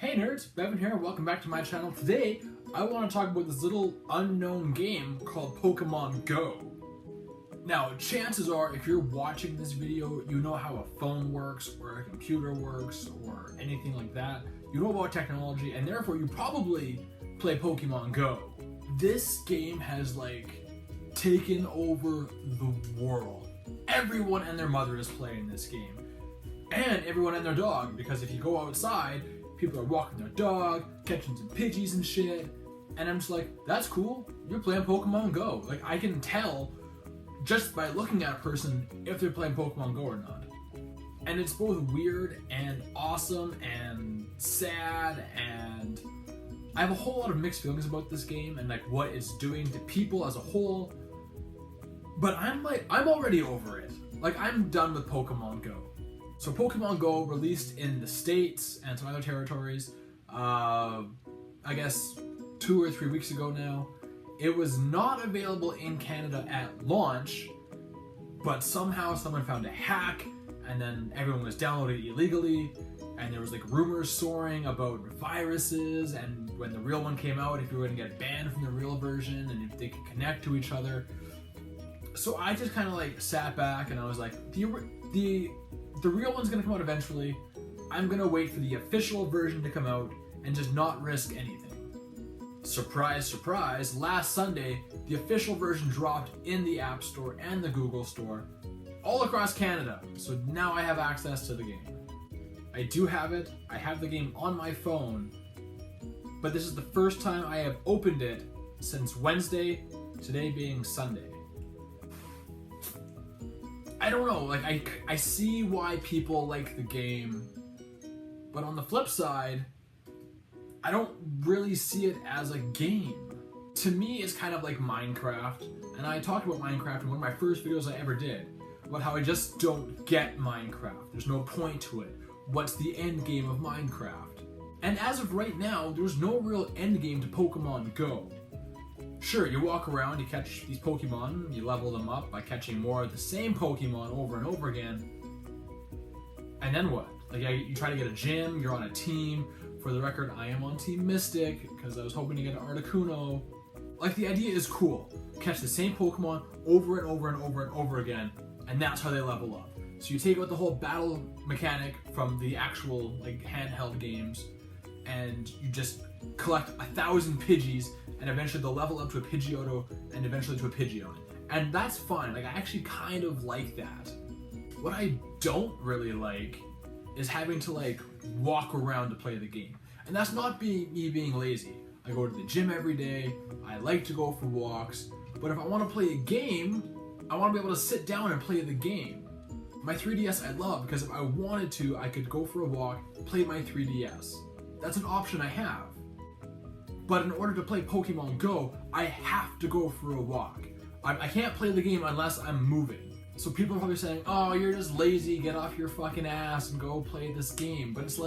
Hey nerds, Bevan here, welcome back to my channel. Today, I want to talk about this little unknown game called Pokemon Go. Now, chances are, if you're watching this video, you know how a phone works, or a computer works, or anything like that. You know about technology, and therefore you probably play Pokemon Go. This game has taken over the world. Everyone and their mother is playing this game. And everyone and their dog, because if you go outside, people are walking their dog, catching some Pidgeys and shit, and I'm just like, that's cool, you're playing Pokemon Go. I can tell just by looking at a person if they're playing Pokemon Go or not. And it's both weird and awesome and sad, and I have a whole lot of mixed feelings about this game and what it's doing to people as a whole. But I'm already over it. I'm done with Pokemon Go. So Pokemon Go released in the States and some other territories, I guess 2 or 3 weeks ago now. It was not available in Canada at launch, but somehow someone found a hack, and then everyone was downloading it illegally, and there was rumors soaring about viruses, and when the real one came out, if you were going to get banned from the real version, and if they could connect to each other. So I just kind of sat back and I was like, the real one's gonna come out eventually. I'm gonna wait for the official version to come out and just not risk anything. Surprise, surprise, last Sunday, the official version dropped in the App Store and the Google Store all across Canada. So now I have access to the game. I do have it, I have the game on my phone, but this is the first time I have opened it since Wednesday, today being Sunday. I don't know, I see why people like the game, but on the flip side, I don't really see it as a game. To me, it's kind of like Minecraft, and I talked about Minecraft in one of my first videos I ever did, about how I just don't get Minecraft. There's no point to it. What's the end game of Minecraft? And as of right now, there's no real end game to Pokemon Go. Sure, you walk around, you catch these Pokemon, you level them up by catching more of the same Pokemon over and over again. And then what? You try to get a gym, you're on a team. For the record, I am on Team Mystic, because I was hoping to get an Articuno. The idea is cool. Catch the same Pokemon over and over and over and over again, and that's how they level up. So you take out the whole battle mechanic from the actual, handheld games, and you just collect 1,000 Pidgeys, and eventually they'll level up to a Pidgeotto, and eventually to a Pidgeon. And that's fine, I actually kind of like that. What I don't really like is having to walk around to play the game. And that's not me being lazy. I go to the gym every day, I like to go for walks, but if I want to play a game, I want to be able to sit down and play the game. My 3DS I love, because if I wanted to, I could go for a walk, play my 3DS. That's an option I have. But in order to play Pokemon Go, I have to go for a walk. I can't play the game unless I'm moving. So people are probably saying, oh, you're just lazy, get off your fucking ass and go play this game. But it's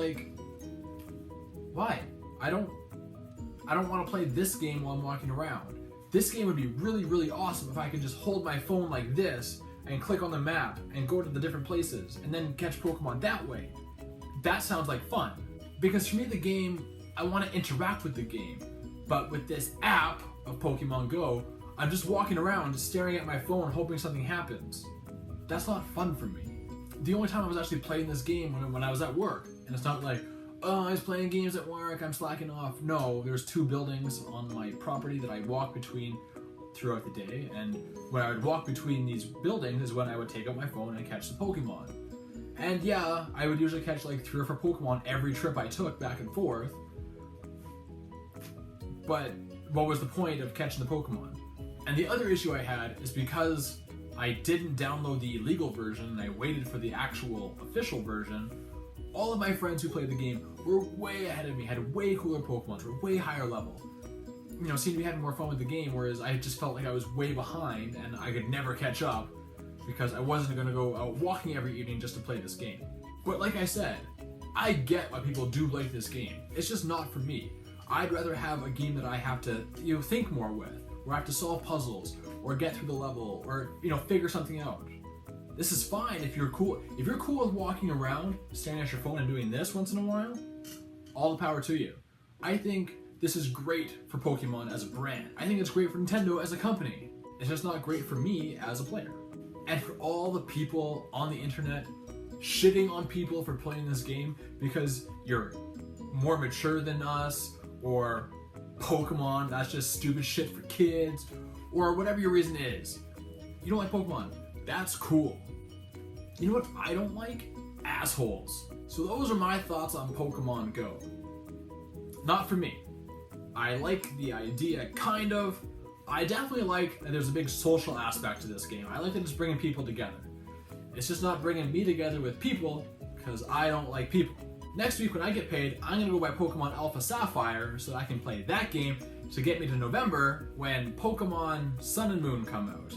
why? I don't want to play this game while I'm walking around. This game would be really, really awesome if I could just hold my phone like this and click on the map and go to the different places and then catch Pokemon that way. That sounds like fun. Because for me, the game, I want to interact with the game. But with this app of Pokemon Go, I'm just walking around, just staring at my phone, hoping something happens. That's not fun for me. The only time I was actually playing this game when I was at work. And it's not oh, I was playing games at work, I'm slacking off. No, there's 2 buildings on my property that I walk between throughout the day. And when I would walk between these buildings is when I would take out my phone and catch the Pokemon. And yeah, I would usually catch 3 or 4 Pokemon every trip I took back and forth. But what was the point of catching the Pokemon? And the other issue I had is because I didn't download the illegal version and I waited for the actual official version, all of my friends who played the game were way ahead of me, had way cooler Pokemon, were way higher level. Seemed to be having more fun with the game, whereas I just felt like I was way behind and I could never catch up because I wasn't going to go out walking every evening just to play this game. But like I said, I get why people do like this game. It's just not for me. I'd rather have a game that I have to think more with, where I have to solve puzzles, or get through the level, or figure something out. This is fine if you're cool. If you're cool with walking around, staring at your phone and doing this once in a while, all the power to you. I think this is great for Pokemon as a brand. I think it's great for Nintendo as a company. It's just not great for me as a player. And for all the people on the internet shitting on people for playing this game because you're more mature than us, or Pokemon, that's just stupid shit for kids, or whatever your reason is. You don't like Pokemon, that's cool. You know what I don't like? Assholes. So those are my thoughts on Pokemon Go. Not for me. I like the idea, kind of. I definitely like that there's a big social aspect to this game. I like that it's bringing people together. It's just not bringing me together with people, because I don't like people. Next week when I get paid, I'm going to go buy Pokemon Alpha Sapphire so that I can play that game to get me to November when Pokemon Sun and Moon come out.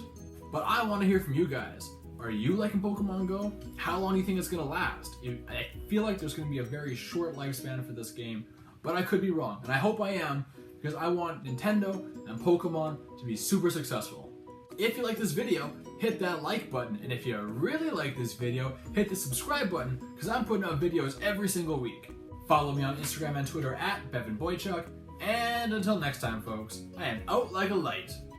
But I want to hear from you guys. Are you liking Pokemon Go? How long do you think it's going to last? I feel like there's going to be a very short lifespan for this game, but I could be wrong, and I hope I am, because I want Nintendo and Pokemon to be super successful. If you like this video, hit that like button, and if you really like this video, hit the subscribe button, because I'm putting out videos every single week. Follow me on Instagram and Twitter at BevanBoychuk, and until next time folks, I am out like a light.